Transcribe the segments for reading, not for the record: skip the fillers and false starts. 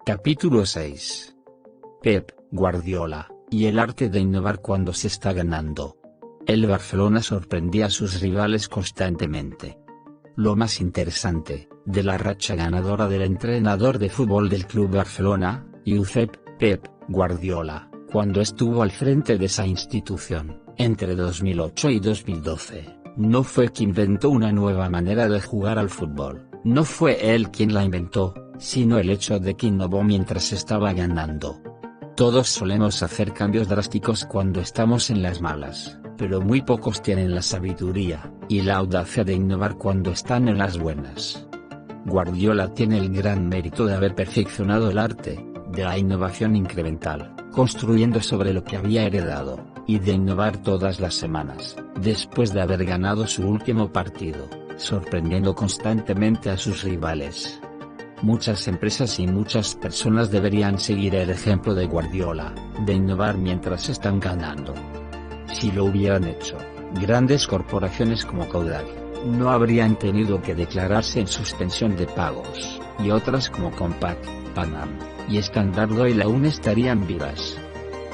Capítulo 6. Pep Guardiola, y el arte de innovar cuando se está ganando. El Barcelona sorprendía a sus rivales constantemente. Lo más interesante, de la racha ganadora del entrenador de fútbol del Club Barcelona, Josep Pep Guardiola, cuando estuvo al frente de esa institución, entre 2008 y 2012, no fue que inventó una nueva manera de jugar al fútbol, no fue él quien la inventó, sino el hecho de que innovó mientras estaba ganando. Todos solemos hacer cambios drásticos cuando estamos en las malas, pero muy pocos tienen la sabiduría y la audacia de innovar cuando están en las buenas. Guardiola tiene el gran mérito de haber perfeccionado el arte de la innovación incremental, construyendo sobre lo que había heredado, y de innovar todas las semanas, después de haber ganado su último partido, sorprendiendo constantemente a sus rivales. Muchas empresas y muchas personas deberían seguir el ejemplo de Guardiola, de innovar mientras están ganando. Si lo hubieran hecho, grandes corporaciones como Kodak no habrían tenido que declararse en suspensión de pagos, y otras como Compaq, Panam y Standard Oil aún estarían vivas.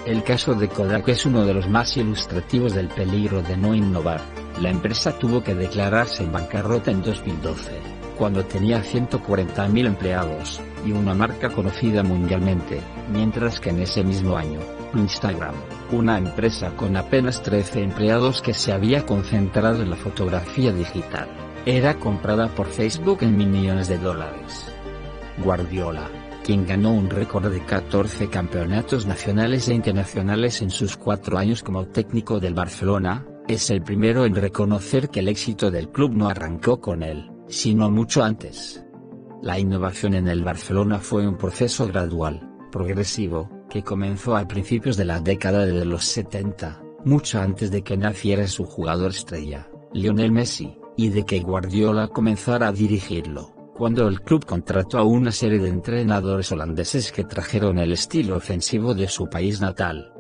El caso de Kodak es uno de los más ilustrativos del peligro de no innovar. La empresa tuvo que declararse en bancarrota en 2012. Cuando tenía 140.000 empleados, y una marca conocida mundialmente, mientras que en ese mismo año, Instagram, una empresa con apenas 13 empleados que se había concentrado en la fotografía digital, era comprada por Facebook en $1.000.000.000. Guardiola, quien ganó un récord de 14 campeonatos nacionales e internacionales en sus 4 años como técnico del Barcelona, es el primero en reconocer que el éxito del club no arrancó con él, sino mucho antes. La innovación en el Barcelona fue un proceso gradual, progresivo, que comenzó a principios de la década de los 70, mucho antes de que naciera su jugador estrella, Lionel Messi, y de que Guardiola comenzara a dirigirlo, cuando el club contrató a una serie de entrenadores holandeses que trajeron el estilo ofensivo de su país natal.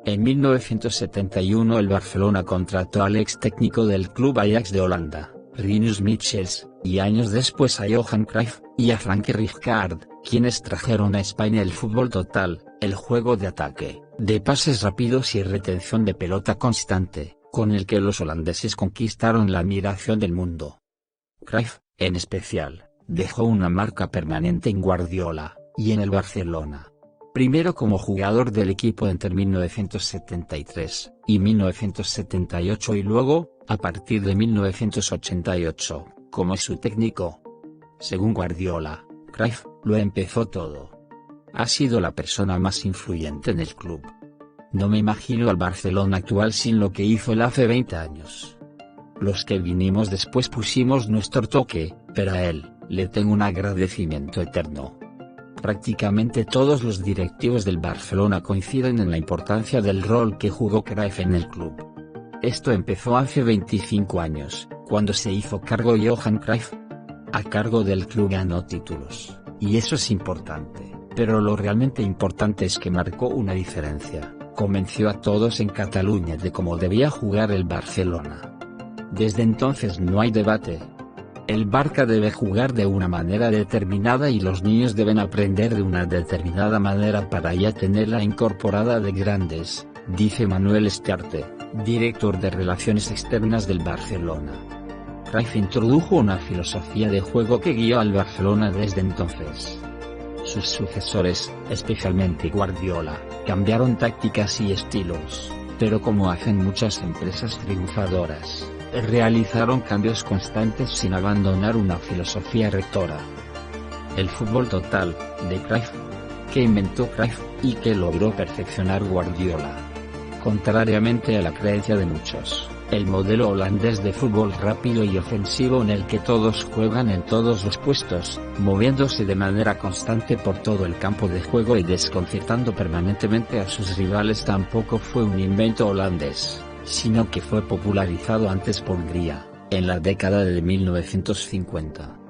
En 1971 el Barcelona contrató al ex técnico del club Ajax de Holanda, Rinus Michels, y años después a Johan Cruyff, y a Frankie Rijkaard, quienes trajeron a España el fútbol total, el juego de ataque, de pases rápidos y retención de pelota constante, con el que los holandeses conquistaron la admiración del mundo. Cruyff, en especial, dejó una marca permanente en Guardiola, y en el Barcelona. Primero como jugador del equipo entre 1973 y 1978 y luego, a partir de 1988, como su técnico. Según Guardiola, Cruyff lo empezó todo. Ha sido la persona más influyente en el club. No me imagino al Barcelona actual sin lo que hizo él hace 20 años. Los que vinimos después pusimos nuestro toque, pero a él le tengo un agradecimiento eterno. Prácticamente todos los directivos del Barcelona coinciden en la importancia del rol que jugó Cruyff en el club. Esto empezó hace 25 años, cuando se hizo cargo Johan Cruyff. A cargo del club ganó títulos, y eso es importante, pero lo realmente importante es que marcó una diferencia, convenció a todos en Cataluña de cómo debía jugar el Barcelona. Desde entonces no hay debate. El Barça debe jugar de una manera determinada y los niños deben aprender de una determinada manera para ya tenerla incorporada de grandes, dice Manuel Estiarte, director de Relaciones Externas del Barcelona. Cruyff introdujo una filosofía de juego que guió al Barcelona desde entonces. Sus sucesores, especialmente Guardiola, cambiaron tácticas y estilos, pero como hacen muchas empresas triunfadoras, realizaron cambios constantes sin abandonar una filosofía rectora. El fútbol total, de Cruyff, que inventó Cruyff, y que logró perfeccionar Guardiola. Contrariamente a la creencia de muchos, el modelo holandés de fútbol rápido y ofensivo en el que todos juegan en todos los puestos, moviéndose de manera constante por todo el campo de juego y desconcertando permanentemente a sus rivales tampoco fue un invento holandés, sino que fue popularizado antes por Hungría, en la década de 1950.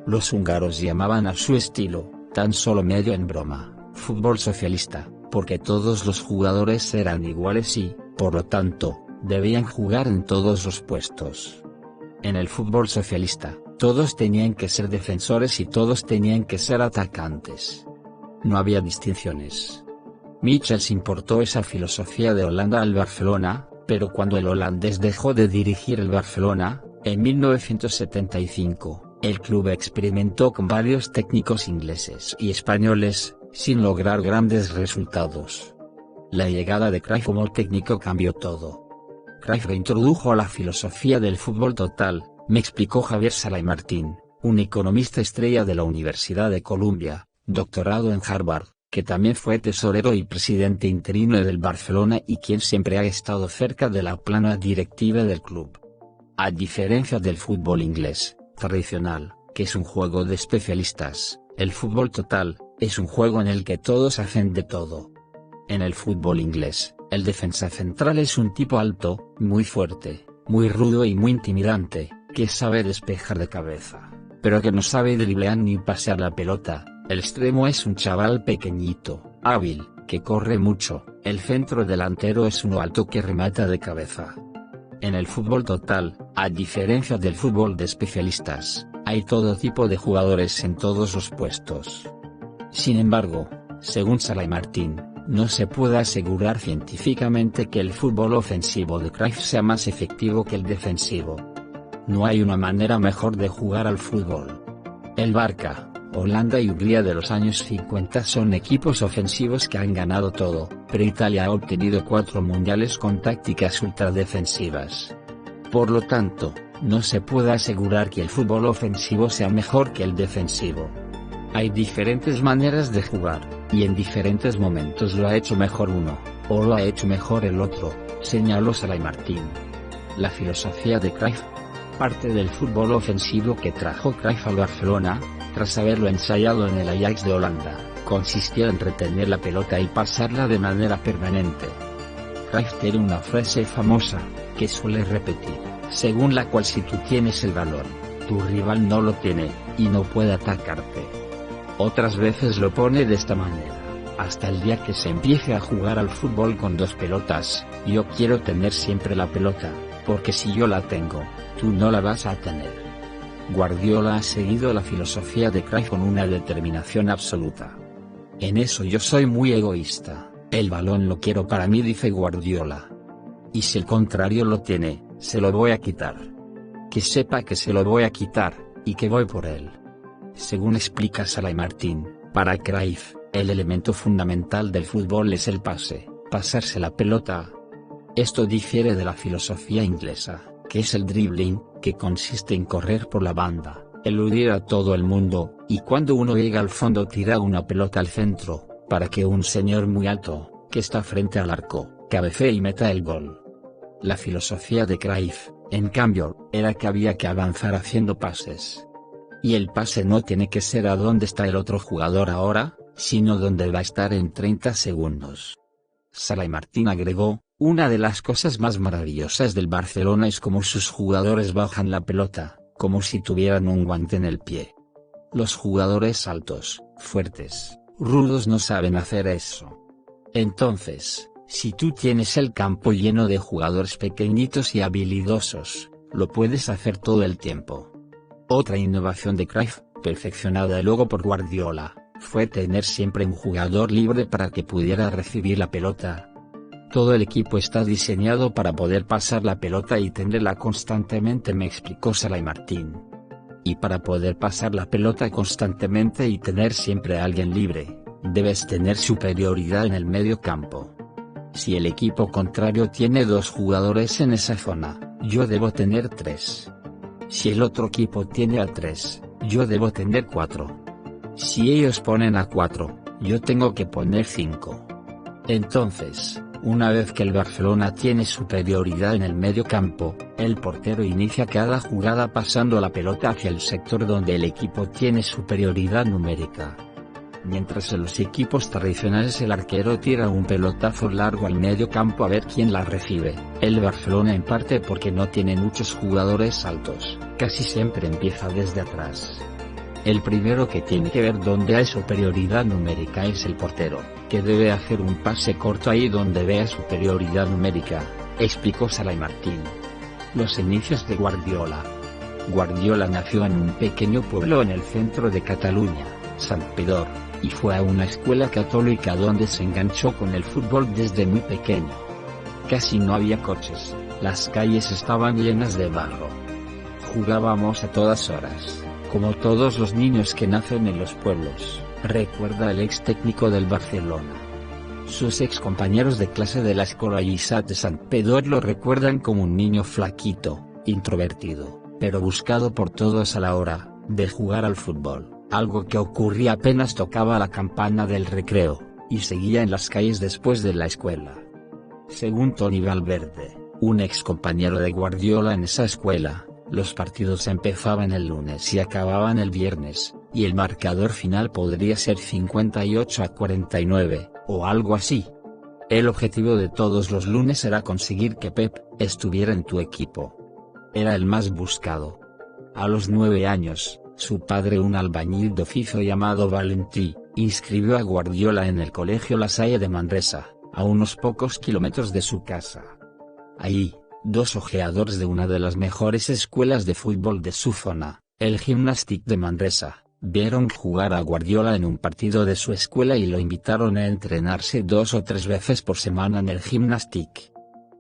Los húngaros llamaban a su estilo, tan solo medio en broma, fútbol socialista, porque todos los jugadores eran iguales y, por lo tanto, debían jugar en todos los puestos. En el fútbol socialista, todos tenían que ser defensores y todos tenían que ser atacantes. no había distinciones. Michels importó esa filosofía de Holanda al Barcelona, pero cuando el holandés dejó de dirigir el Barcelona, en 1975, el club experimentó con varios técnicos ingleses y españoles, sin lograr grandes resultados. La llegada de Cruyff como técnico cambió todo. Cruyff reintrodujo la filosofía del fútbol total, me explicó Javier Sala y Martín, un economista estrella de la Universidad de Columbia, doctorado en Harvard, que también fue tesorero y presidente interino del Barcelona y quien siempre ha estado cerca de la plana directiva del club. A diferencia del fútbol inglés, tradicional, que es un juego de especialistas, el fútbol total, es un juego en el que todos hacen de todo. En el fútbol inglés, el defensa central es un tipo alto, muy fuerte, muy rudo y muy intimidante, que sabe despejar de cabeza, pero que no sabe driblear ni pasear la pelota. El extremo es un chaval pequeñito, hábil, que corre mucho. El centro delantero es uno alto que remata de cabeza. En el fútbol total, a diferencia del fútbol de especialistas, hay todo tipo de jugadores en todos los puestos. Sin embargo, según Sala y Martín, no se puede asegurar científicamente que el fútbol ofensivo de Cruyff sea más efectivo que el defensivo. No hay una manera mejor de jugar al fútbol. El Barça, Holanda y Hungría de los años 50 son equipos ofensivos que han ganado todo, pero Italia ha obtenido 4 mundiales con tácticas ultradefensivas. Por lo tanto, no se puede asegurar que el fútbol ofensivo sea mejor que el defensivo. Hay diferentes maneras de jugar, y en diferentes momentos lo ha hecho mejor uno, o lo ha hecho mejor el otro, señaló Sala y Martín. La filosofía de Cruyff, parte del fútbol ofensivo que trajo Cruyff al Barcelona, tras haberlo ensayado en el Ajax de Holanda, consistió en retener la pelota y pasarla de manera permanente. Cruyff tiene una frase famosa, que suele repetir, según la cual si tú tienes el balón, tu rival no lo tiene, y no puede atacarte. Otras veces lo pone de esta manera, hasta el día que se empiece a jugar al fútbol con 2 pelotas, yo quiero tener siempre la pelota, porque si yo la tengo, tú no la vas a tener. Guardiola ha seguido la filosofía de Cruyff con una determinación absoluta. En eso yo soy muy egoísta, el balón lo quiero para mí, dice Guardiola. Y si el contrario lo tiene, se lo voy a quitar. Que sepa que se lo voy a quitar, y que voy por él. Según explica Sala y Martín, para Cruyff, el elemento fundamental del fútbol es el pase, pasarse la pelota. Esto difiere de la filosofía inglesa, que es el dribbling, que consiste en correr por la banda, eludir a todo el mundo, y cuando uno llega al fondo tira una pelota al centro, para que un señor muy alto, que está frente al arco, cabecee y meta el gol. La filosofía de Cruyff, en cambio, era que había que avanzar haciendo pases. Y el pase no tiene que ser a dónde está el otro jugador ahora, sino dónde va a estar en 30 segundos. Sala y Martín agregó, una de las cosas más maravillosas del Barcelona es cómo sus jugadores bajan la pelota, como si tuvieran un guante en el pie. Los jugadores altos, fuertes, rudos no saben hacer eso. Entonces, si tú tienes el campo lleno de jugadores pequeñitos y habilidosos, lo puedes hacer todo el tiempo. Otra innovación de Cruyff, perfeccionada luego por Guardiola, fue tener siempre un jugador libre para que pudiera recibir la pelota. Todo el equipo está diseñado para poder pasar la pelota y tenerla constantemente, me explicó Sala y Martín. Y para poder pasar la pelota constantemente y tener siempre a alguien libre, debes tener superioridad en el medio campo. Si el equipo contrario tiene 2 jugadores en esa zona, yo debo tener 3. Si el otro equipo tiene a 3, yo debo tener 4. Si ellos ponen a 4, yo tengo que poner 5. Entonces, una vez que el Barcelona tiene superioridad en el medio campo, el portero inicia cada jugada pasando la pelota hacia el sector donde el equipo tiene superioridad numérica. Mientras en los equipos tradicionales el arquero tira un pelotazo largo al medio campo a ver quién la recibe, el Barcelona, en parte porque no tiene muchos jugadores altos, casi siempre empieza desde atrás. El primero que tiene que ver dónde hay superioridad numérica es el portero, que debe hacer un pase corto ahí donde vea superioridad numérica, explicó Sala y Martín. Los inicios de Guardiola. Guardiola nació en un pequeño pueblo en el centro de Cataluña, Santpedor, y fue a una escuela católica donde se enganchó con el fútbol desde muy pequeño. Casi no había coches, las calles estaban llenas de barro. Jugábamos a todas horas, como todos los niños que nacen en los pueblos, recuerda el ex técnico del Barcelona. Sus ex compañeros de clase de la escuela ISAT de Sant Pedro lo recuerdan como un niño flaquito, introvertido, pero buscado por todos a la hora de jugar al fútbol, algo que ocurría apenas tocaba la campana del recreo, y seguía en las calles después de la escuela. Según Toni Valverde, un ex compañero de Guardiola en esa escuela, los partidos empezaban el lunes y acababan el viernes, y el marcador final podría ser 58-49, o algo así. El objetivo de todos los lunes era conseguir que Pep estuviera en tu equipo. Era el más buscado. A los 9 años, su padre, un albañil de oficio llamado Valentí, inscribió a Guardiola en el colegio La Salle de Manresa, a unos pocos kilómetros de su casa. Ahí, dos ojeadores de una de las mejores escuelas de fútbol de su zona, el Gimnàstic de Manresa, vieron jugar a Guardiola en un partido de su escuela y lo invitaron a entrenarse 2 o 3 veces por semana en el Gimnàstic.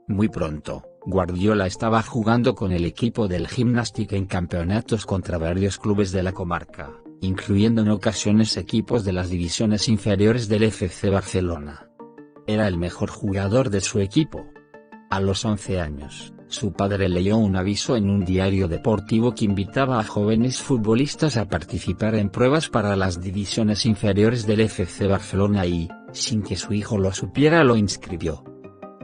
Muy pronto, Guardiola estaba jugando con el equipo del Gimnàstic en campeonatos contra varios clubes de la comarca, incluyendo en ocasiones equipos de las divisiones inferiores del FC Barcelona. Era el mejor jugador de su equipo. A los 11 años, su padre leyó un aviso en un diario deportivo que invitaba a jóvenes futbolistas a participar en pruebas para las divisiones inferiores del FC Barcelona y, sin que su hijo lo supiera, lo inscribió.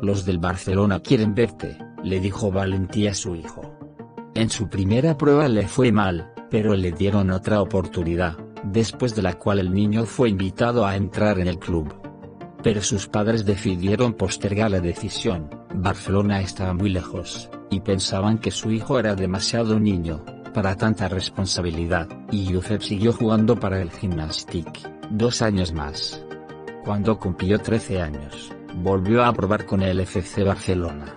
«Los del Barcelona quieren verte», le dijo Valentí a su hijo. En su primera prueba le fue mal, pero le dieron otra oportunidad, después de la cual el niño fue invitado a entrar en el club. Pero sus padres decidieron postergar la decisión. Barcelona estaba muy lejos, y pensaban que su hijo era demasiado niño para tanta responsabilidad, y Josep siguió jugando para el Gimnàstic 2 años más. Cuando cumplió 13 años, volvió a probar con el FC Barcelona.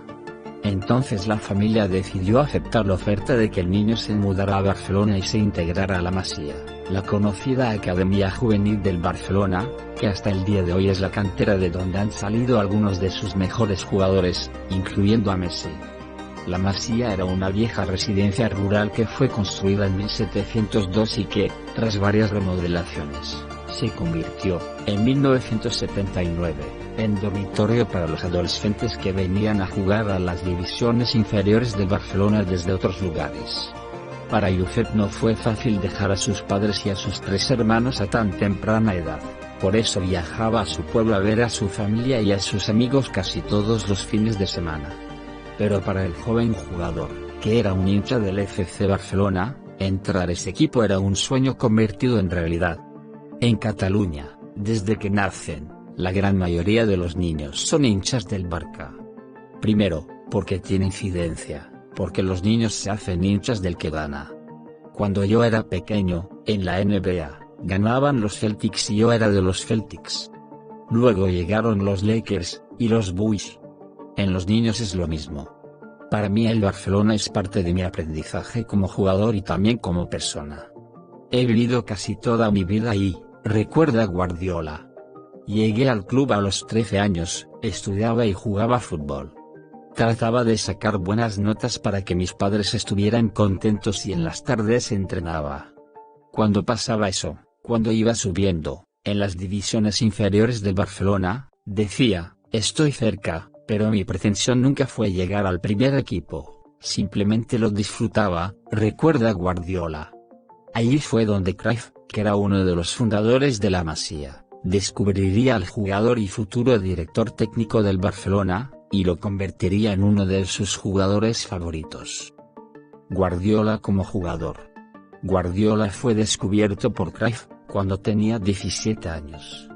Entonces la familia decidió aceptar la oferta de que el niño se mudara a Barcelona y se integrara a la Masía, la conocida Academia Juvenil del Barcelona, que hasta el día de hoy es la cantera de donde han salido algunos de sus mejores jugadores, incluyendo a Messi. La Masía era una vieja residencia rural que fue construida en 1702 y que, tras varias remodelaciones, se convirtió, en 1979, en dormitorio para los adolescentes que venían a jugar a las divisiones inferiores de Barcelona desde otros lugares. Para Josep no fue fácil dejar a sus padres y a sus 3 hermanos a tan temprana edad, por eso viajaba a su pueblo a ver a su familia y a sus amigos casi todos los fines de semana. Pero para el joven jugador, que era un hincha del FC Barcelona, entrar a ese equipo era un sueño convertido en realidad. En Cataluña, desde que nacen, la gran mayoría de los niños son hinchas del Barça. Primero, porque tiene incidencia, porque los niños se hacen hinchas del que gana. Cuando yo era pequeño, en la NBA, ganaban los Celtics y yo era de los Celtics. Luego llegaron los Lakers, y los Bulls. En los niños es lo mismo. Para mí el Barcelona es parte de mi aprendizaje como jugador y también como persona. He vivido casi toda mi vida ahí, recuerda Guardiola. Llegué al club a los 13 años, estudiaba y jugaba fútbol. Trataba de sacar buenas notas para que mis padres estuvieran contentos y en las tardes entrenaba. Cuando pasaba eso, cuando iba subiendo, en las divisiones inferiores del Barcelona, decía, estoy cerca, pero mi pretensión nunca fue llegar al primer equipo, simplemente lo disfrutaba, recuerda Guardiola. Allí fue donde Cruyff, que era uno de los fundadores de la Masía, descubriría al jugador y futuro director técnico del Barcelona, y lo convertiría en uno de sus jugadores favoritos. Guardiola como jugador. Guardiola fue descubierto por Cruyff, cuando tenía 17 años.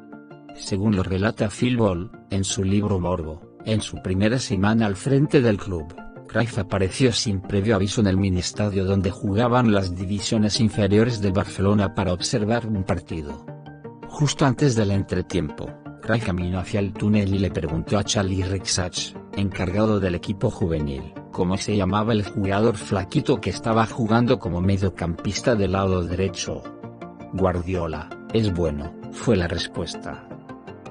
Según lo relata Phil Ball, en su libro Morbo, en su primera semana al frente del club, Cruyff apareció sin previo aviso en el miniestadio donde jugaban las divisiones inferiores del Barcelona para observar un partido. Justo antes del entretiempo, Cruyff caminó hacia el túnel y le preguntó a Charlie Rexach, encargado del equipo juvenil, cómo se llamaba el jugador flaquito que estaba jugando como mediocampista del lado derecho. Guardiola, es bueno. fue la respuesta.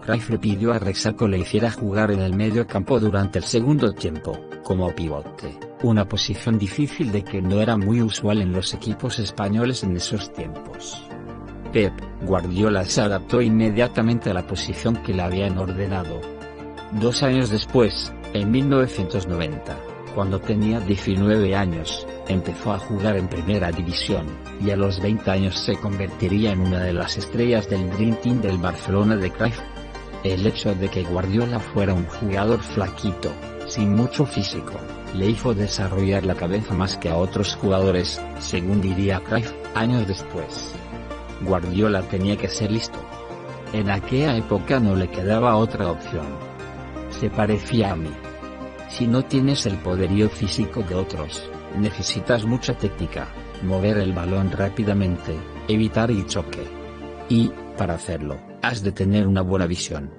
Cruyff le pidió a Rexach que le hiciera jugar en el medio campo durante el segundo tiempo, como pivote, una posición difícil de que no era muy usual en los equipos españoles en esos tiempos. Pep Guardiola se adaptó inmediatamente a la posición que le habían ordenado. 2 años después, en 1990, cuando tenía 19 años, empezó a jugar en Primera División, y a los 20 años se convertiría en una de las estrellas del Dream Team del Barcelona de Cruyff. El hecho de que Guardiola fuera un jugador flaquito, sin mucho físico, le hizo desarrollar la cabeza más que a otros jugadores, según diría Cruyff, años después. Guardiola tenía que ser listo. En aquella época no le quedaba otra opción. Se parecía a mí. Si no tienes el poderío físico de otros, necesitas mucha técnica, mover el balón rápidamente, evitar el choque. Y, para hacerlo, has de tener una buena visión.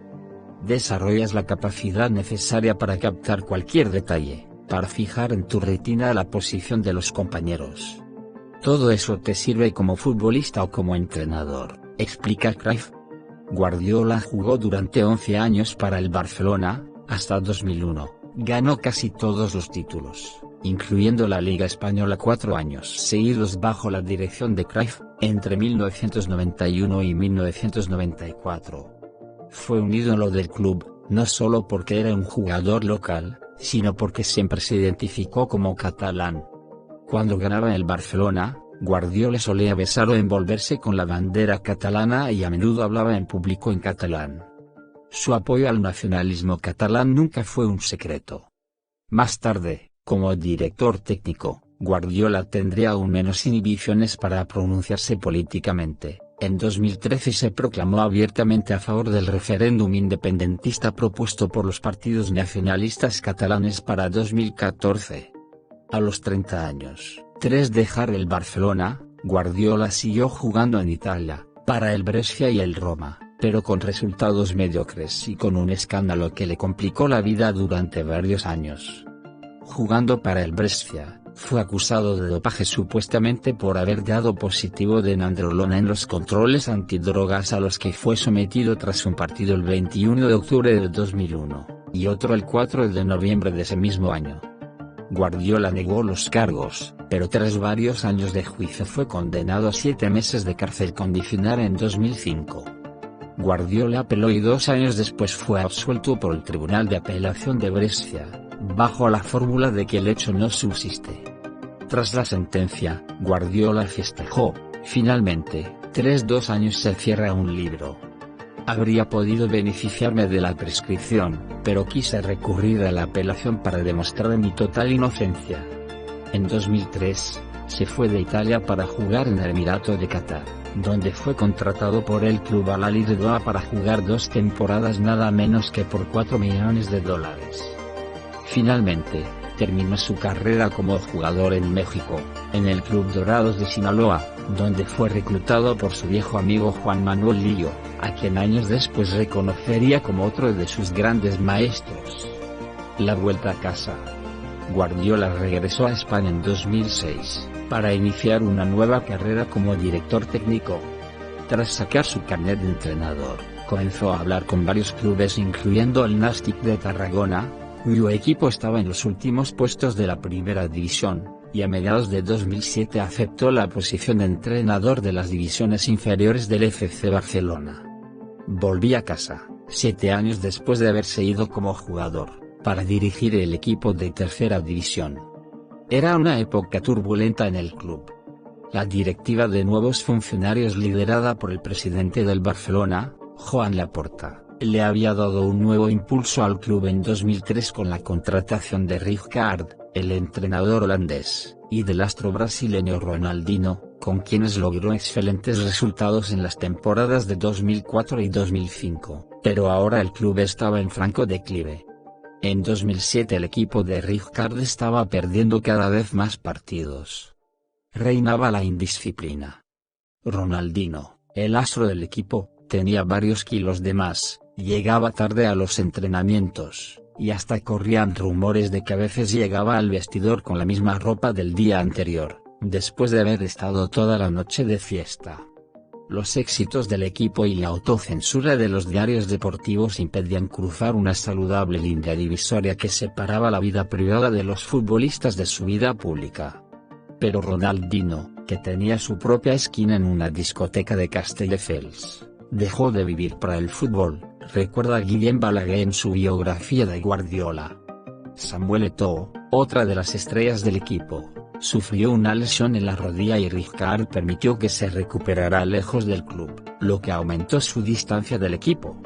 Desarrollas la capacidad necesaria para captar cualquier detalle, para fijar en tu retina la posición de los compañeros. Todo eso te sirve como futbolista o como entrenador, explica Cruyff. Guardiola jugó durante 11 años para el Barcelona, hasta 2001, ganó casi todos los títulos, incluyendo la Liga Española 4 años seguidos bajo la dirección de Cruyff, entre 1991 y 1994. Fue un ídolo del club, no solo porque era un jugador local, sino porque siempre se identificó como catalán. Cuando ganaba en el Barcelona, Guardiola solía besar o envolverse con la bandera catalana y a menudo hablaba en público en catalán. Su apoyo al nacionalismo catalán nunca fue un secreto. Más tarde, como director técnico, Guardiola tendría aún menos inhibiciones para pronunciarse políticamente. En 2013 se proclamó abiertamente a favor del referéndum independentista propuesto por los partidos nacionalistas catalanes para 2014. A los 30 años, tras dejar el Barcelona, Guardiola siguió jugando en Italia, para el Brescia y el Roma, pero con resultados mediocres y con un escándalo que le complicó la vida durante varios años. Jugando para el Brescia, fue acusado de dopaje supuestamente por haber dado positivo de nandrolona en los controles antidrogas a los que fue sometido tras un partido el 21 de octubre de 2001, y otro el 4 de noviembre de ese mismo año. Guardiola negó los cargos, pero tras varios años de juicio fue condenado a 7 meses de cárcel condicional en 2005. Guardiola apeló y 2 años después fue absuelto por el Tribunal de Apelación de Brescia, bajo la fórmula de que el hecho no subsiste. Tras la sentencia, Guardiola festejó: finalmente, tras 2 años se cierra un libro. Habría podido beneficiarme de la prescripción, pero quise recurrir a la apelación para demostrar mi total inocencia. En 2003, se fue de Italia para jugar en el Emirato de Qatar, donde fue contratado por el club Al Ahly de Doha para jugar 2 temporadas nada menos que por $4 millones. Finalmente, terminó su carrera como jugador en México, en el Club Dorados de Sinaloa, donde fue reclutado por su viejo amigo Juan Manuel Lillo, a quien años después reconocería como otro de sus grandes maestros. La vuelta a casa. Guardiola regresó a España en 2006, para iniciar una nueva carrera como director técnico. Tras sacar su carnet de entrenador, comenzó a hablar con varios clubes incluyendo el Nàstic de Tarragona, cuyo equipo estaba en los últimos puestos de la Primera División, y a mediados de 2007 aceptó la posición de entrenador de las divisiones inferiores del FC Barcelona. Volví a casa, 7 años después de haberse ido como jugador, para dirigir el equipo de Tercera División. Era una época turbulenta en el club. La directiva de nuevos funcionarios liderada por el presidente del Barcelona, Joan Laporta, le había dado un nuevo impulso al club en 2003 con la contratación de Rijkaard, el entrenador holandés, y del astro brasileño Ronaldinho, con quienes logró excelentes resultados en las temporadas de 2004 y 2005, pero ahora el club estaba en franco declive. En 2007 el equipo de Rijkaard estaba perdiendo cada vez más partidos. Reinaba la indisciplina. Ronaldinho, el astro del equipo, tenía varios kilos de más, llegaba tarde a los entrenamientos, y hasta corrían rumores de que a veces llegaba al vestidor con la misma ropa del día anterior, después de haber estado toda la noche de fiesta. Los éxitos del equipo y la autocensura de los diarios deportivos impedían cruzar una saludable línea divisoria que separaba la vida privada de los futbolistas de su vida pública. Pero Ronaldinho, que tenía su propia esquina en una discoteca de Castelldefels, dejó de vivir para el fútbol, recuerda Guillem Balaguer en su biografía de Guardiola. Samuel Eto'o, otra de las estrellas del equipo, sufrió una lesión en la rodilla y Rijkaard permitió que se recuperara lejos del club, lo que aumentó su distancia del equipo.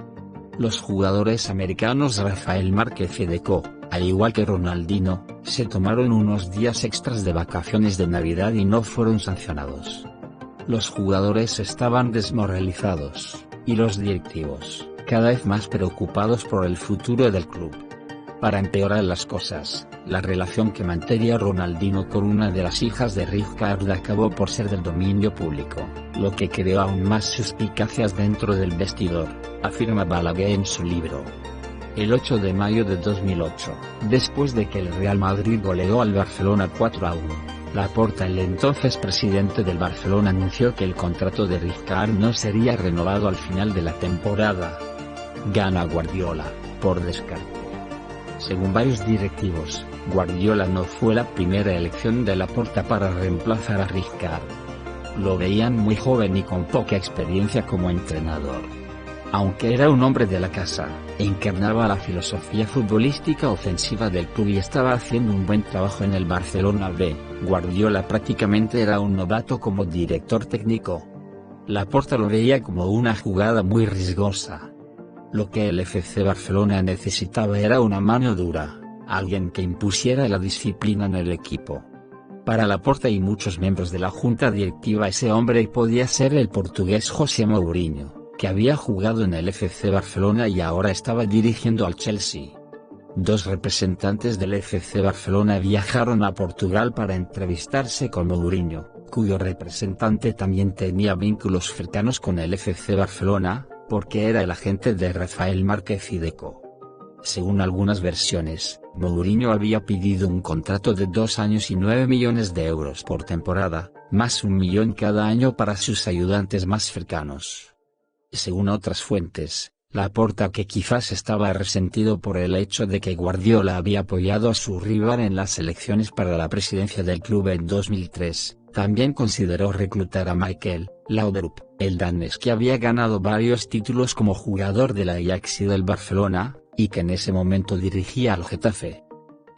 Los jugadores americanos Rafael Márquez y Deco, al igual que Ronaldinho, se tomaron unos días extras de vacaciones de Navidad y no fueron sancionados. Los jugadores estaban desmoralizados, y los directivos, cada vez más preocupados por el futuro del club. Para empeorar las cosas, la relación que mantenía Ronaldinho con una de las hijas de Rijkaard acabó por ser del dominio público, lo que creó aún más suspicacias dentro del vestidor, afirma Balaguer en su libro. El 8 de mayo de 2008, después de que el Real Madrid goleó al Barcelona 4-1, Laporta, el entonces presidente del Barcelona, anunció que el contrato de Rijkaard no sería renovado al final de la temporada. Gana Guardiola, por descarte. Según varios directivos, Guardiola no fue la primera elección de Laporta para reemplazar a Rijkaard. Lo veían muy joven y con poca experiencia como entrenador. Aunque era un hombre de la casa, encarnaba la filosofía futbolística ofensiva del club y estaba haciendo un buen trabajo en el Barcelona B, Guardiola prácticamente era un novato como director técnico. Laporta lo veía como una jugada muy riesgosa. Lo que el FC Barcelona necesitaba era una mano dura, alguien que impusiera la disciplina en el equipo. Para Laporta y muchos miembros de la junta directiva, ese hombre podía ser el portugués José Mourinho, que había jugado en el FC Barcelona y ahora estaba dirigiendo al Chelsea. Dos representantes del FC Barcelona viajaron a Portugal para entrevistarse con Mourinho, cuyo representante también tenía vínculos cercanos con el FC Barcelona, porque era el agente de Rafael Márquez y Deco. Según algunas versiones, Mourinho había pedido un contrato de 2 años y 9 millones de euros por temporada, más 1 millón cada año para sus ayudantes más cercanos. Según otras fuentes, Laporta, que quizás estaba resentido por el hecho de que Guardiola había apoyado a su rival en las elecciones para la presidencia del club en 2003, también consideró reclutar a Michael Laudrup, el danés que había ganado varios títulos como jugador del Ajax y del Barcelona, y que en ese momento dirigía al Getafe.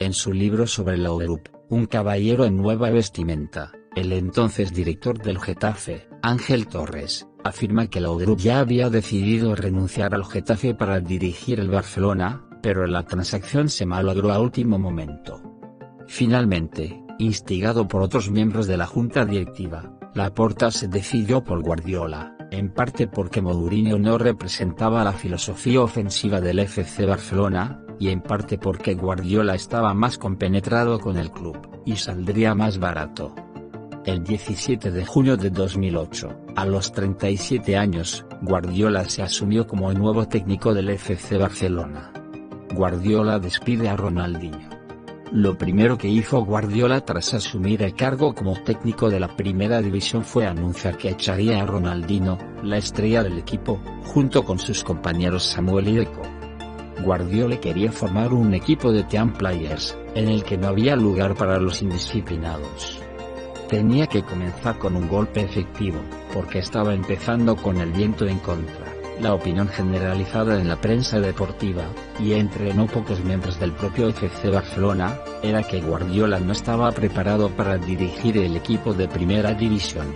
En su libro sobre Laudrup, Un caballero en nueva vestimenta, el entonces director del Getafe, Ángel Torres, afirma que Laudrup ya había decidido renunciar al Getafe para dirigir el Barcelona, pero la transacción se malogró a último momento. Finalmente, instigado por otros miembros de la junta directiva, Laporta se decidió por Guardiola, en parte porque Mourinho no representaba la filosofía ofensiva del FC Barcelona, y en parte porque Guardiola estaba más compenetrado con el club, y saldría más barato. El 17 de junio de 2008, a los 37 años, Guardiola se asumió como el nuevo técnico del FC Barcelona. Guardiola despide a Ronaldinho. Lo primero que hizo Guardiola tras asumir el cargo como técnico de la primera división fue anunciar que echaría a Ronaldinho, la estrella del equipo, junto con sus compañeros Samuel y Deco. Guardiola quería formar un equipo de team players, en el que no había lugar para los indisciplinados. Tenía que comenzar con un golpe efectivo, porque estaba empezando con el viento en contra. La opinión generalizada en la prensa deportiva, y entre no pocos miembros del propio FC Barcelona, era que Guardiola no estaba preparado para dirigir el equipo de primera división.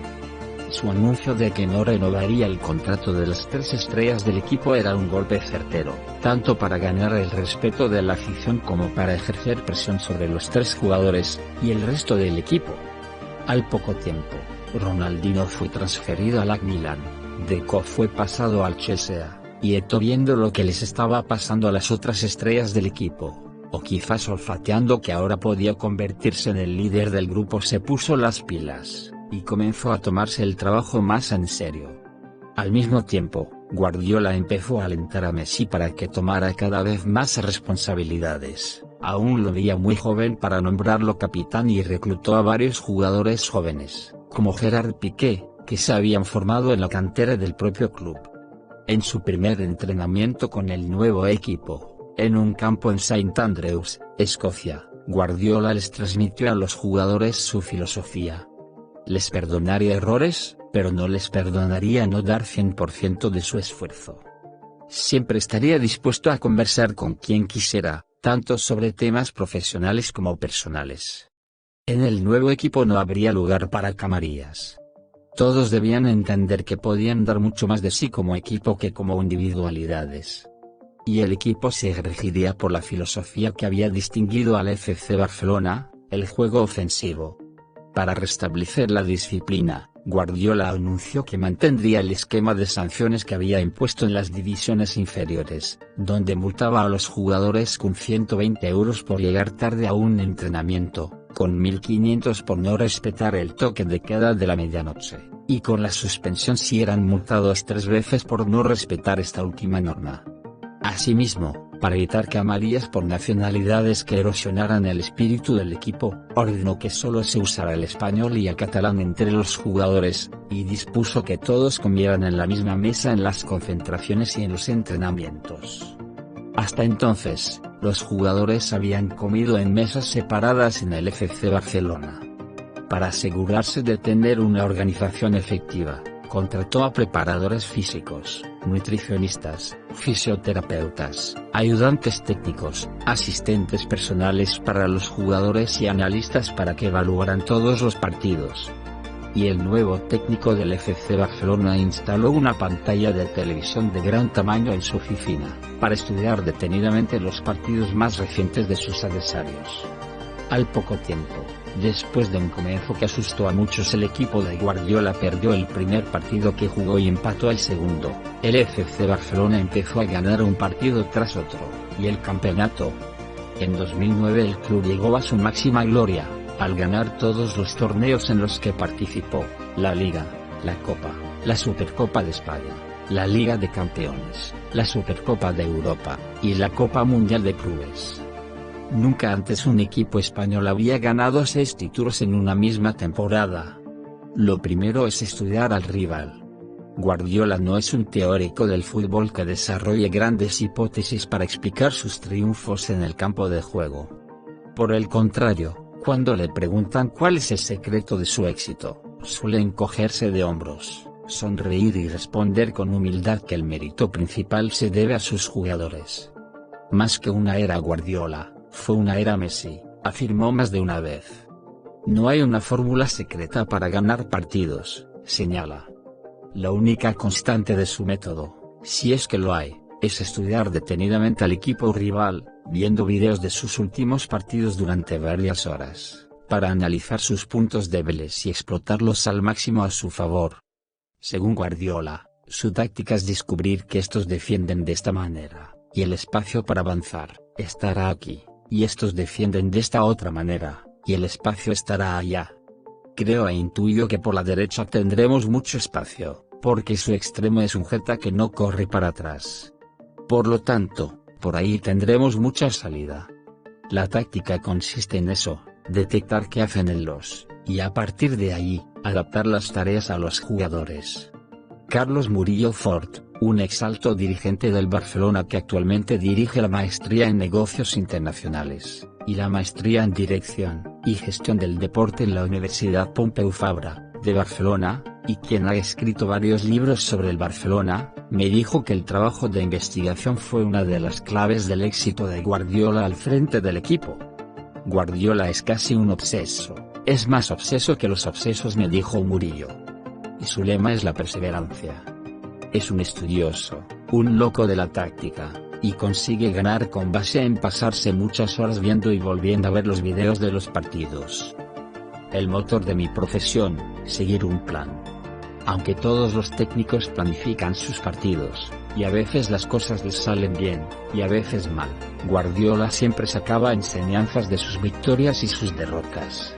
Su anuncio de que no renovaría el contrato de las 3 estrellas del equipo era un golpe certero, tanto para ganar el respeto de la afición como para ejercer presión sobre los 3 jugadores, y el resto del equipo. Al poco tiempo, Ronaldinho fue transferido al AC Milan, Deco fue pasado al Chelsea, y Eto'o, viendo lo que les estaba pasando a las otras estrellas del equipo, o quizás olfateando que ahora podía convertirse en el líder del grupo, se puso las pilas, y comenzó a tomarse el trabajo más en serio. Al mismo tiempo, Guardiola empezó a alentar a Messi para que tomara cada vez más responsabilidades. Aún lo veía muy joven para nombrarlo capitán y reclutó a varios jugadores jóvenes, como Gerard Piqué, que se habían formado en la cantera del propio club. En su primer entrenamiento con el nuevo equipo, en un campo en St Andrews, Escocia, Guardiola les transmitió a los jugadores su filosofía. Les perdonaría errores, pero no les perdonaría no dar 100% de su esfuerzo. Siempre estaría dispuesto a conversar con quien quisiera, tanto sobre temas profesionales como personales. En el nuevo equipo no habría lugar para camarillas. Todos debían entender que podían dar mucho más de sí como equipo que como individualidades. Y el equipo se regiría por la filosofía que había distinguido al FC Barcelona, el juego ofensivo. Para restablecer la disciplina, Guardiola anunció que mantendría el esquema de sanciones que había impuesto en las divisiones inferiores, donde multaba a los jugadores con 120 euros por llegar tarde a un entrenamiento, con 1.500 por no respetar el toque de queda de la medianoche, y con la suspensión si eran multados 3 veces por no respetar esta última norma. Asimismo, para evitar camarillas por nacionalidades que erosionaran el espíritu del equipo, ordenó que solo se usara el español y el catalán entre los jugadores, y dispuso que todos comieran en la misma mesa en las concentraciones y en los entrenamientos. Hasta entonces, los jugadores habían comido en mesas separadas en el FC Barcelona. Para asegurarse de tener una organización efectiva, contrató a preparadores físicos, nutricionistas, fisioterapeutas, ayudantes técnicos, asistentes personales para los jugadores y analistas para que evaluaran todos los partidos. Y el nuevo técnico del FC Barcelona instaló una pantalla de televisión de gran tamaño en su oficina, para estudiar detenidamente los partidos más recientes de sus adversarios. Al poco tiempo, después de un comienzo que asustó a muchos, el equipo de Guardiola perdió el primer partido que jugó y empató el segundo. El FC Barcelona empezó a ganar un partido tras otro, y el campeonato. En 2009 el club llegó a su máxima gloria, al ganar todos los torneos en los que participó: la Liga, la Copa, la Supercopa de España, la Liga de Campeones, la Supercopa de Europa, y la Copa Mundial de Clubes. Nunca antes un equipo español había ganado 6 títulos en una misma temporada. Lo primero es estudiar al rival. Guardiola no es un teórico del fútbol que desarrolle grandes hipótesis para explicar sus triunfos en el campo de juego. Por el contrario, cuando le preguntan cuál es el secreto de su éxito, suele encogerse de hombros, sonreír y responder con humildad que el mérito principal se debe a sus jugadores. Más que una era Guardiola, fue una era Messi, afirmó más de una vez. No hay una fórmula secreta para ganar partidos, señala. La única constante de su método, si es que lo hay, es estudiar detenidamente al equipo rival, viendo vídeos de sus últimos partidos durante varias horas, para analizar sus puntos débiles y explotarlos al máximo a su favor. Según Guardiola, su táctica es descubrir que estos defienden de esta manera, y el espacio para avanzar estará aquí, y estos defienden de esta otra manera, y el espacio estará allá. Creo e intuyo que por la derecha tendremos mucho espacio, porque su extremo es un jeta que no corre para atrás. Por lo tanto, por ahí tendremos mucha salida. La táctica consiste en eso, detectar qué hacen en los, y a partir de ahí, adaptar las tareas a los jugadores. Carlos Murillo Fort, un exalto dirigente del Barcelona que actualmente dirige la maestría en negocios internacionales, y la maestría en dirección y gestión del deporte en la Universidad Pompeu Fabra, de Barcelona, y quien ha escrito varios libros sobre el Barcelona, me dijo que el trabajo de investigación fue una de las claves del éxito de Guardiola al frente del equipo. Guardiola es casi un obseso, es más obseso que los obsesos, me dijo Murillo. Y su lema es la perseverancia. Es un estudioso, un loco de la táctica, y consigue ganar con base en pasarse muchas horas viendo y volviendo a ver los videos de los partidos. El motor de mi profesión, seguir un plan. Aunque todos los técnicos planifican sus partidos, y a veces las cosas les salen bien, y a veces mal, Guardiola siempre sacaba enseñanzas de sus victorias y sus derrotas.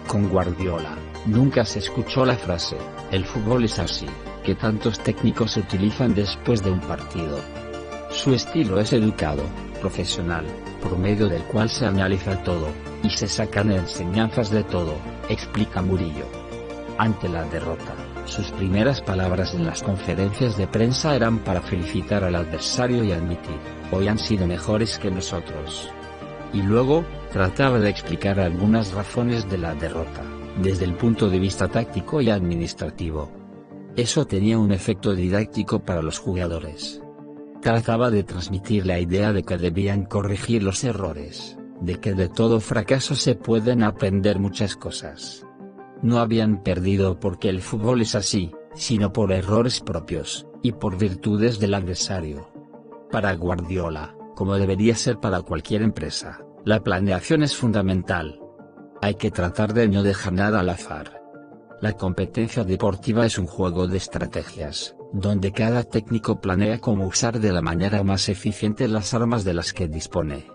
Con Guardiola, nunca se escuchó la frase, el fútbol es así, que tantos técnicos utilizan después de un partido. Su estilo es educado, profesional, por medio del cual se analiza todo, y se sacan enseñanzas de todo, explica Murillo. Ante la derrota, Sus primeras palabras en las conferencias de prensa eran para felicitar al adversario y admitir, hoy han sido mejores que nosotros. Y luego, trataba de explicar algunas razones de la derrota, desde el punto de vista táctico y administrativo. Eso tenía un efecto didáctico para los jugadores. Trataba de transmitir la idea de que debían corregir los errores, de que de todo fracaso se pueden aprender muchas cosas. No habían perdido porque el fútbol es así, sino por errores propios, y por virtudes del adversario. Para Guardiola, como debería ser para cualquier empresa, la planeación es fundamental. Hay que tratar de no dejar nada al azar. La competencia deportiva es un juego de estrategias, donde cada técnico planea cómo usar de la manera más eficiente las armas de las que dispone.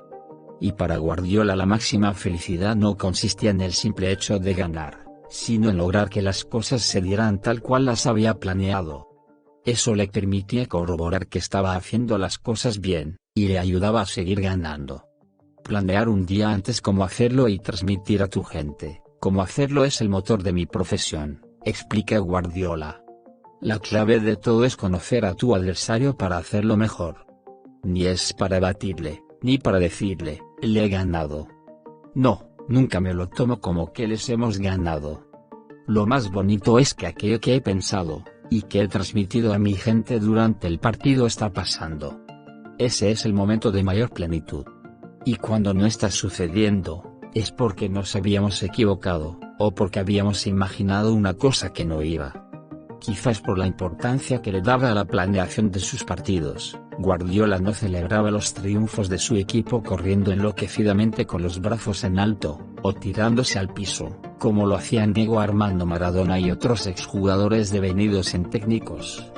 Y para Guardiola la máxima felicidad no consistía en el simple hecho de ganar, sino en lograr que las cosas se dieran tal cual las había planeado. Eso le permitía corroborar que estaba haciendo las cosas bien, y le ayudaba a seguir ganando. Planear un día antes cómo hacerlo y transmitir a tu gente cómo hacerlo es el motor de mi profesión, explica Guardiola. La clave de todo es conocer a tu adversario para hacerlo mejor. Ni es para batirle, ni para decirle, le he ganado. No, nunca me lo tomo como que les hemos ganado. Lo más bonito es que aquello que he pensado, y que he transmitido a mi gente durante el partido está pasando. Ese es el momento de mayor plenitud. Y cuando no está sucediendo, es porque nos habíamos equivocado, o porque habíamos imaginado una cosa que no iba. Quizás por la importancia que le daba a la planeación de sus partidos, Guardiola no celebraba los triunfos de su equipo corriendo enloquecidamente con los brazos en alto, o tirándose al piso, como lo hacían Diego Armando Maradona y otros exjugadores devenidos en técnicos.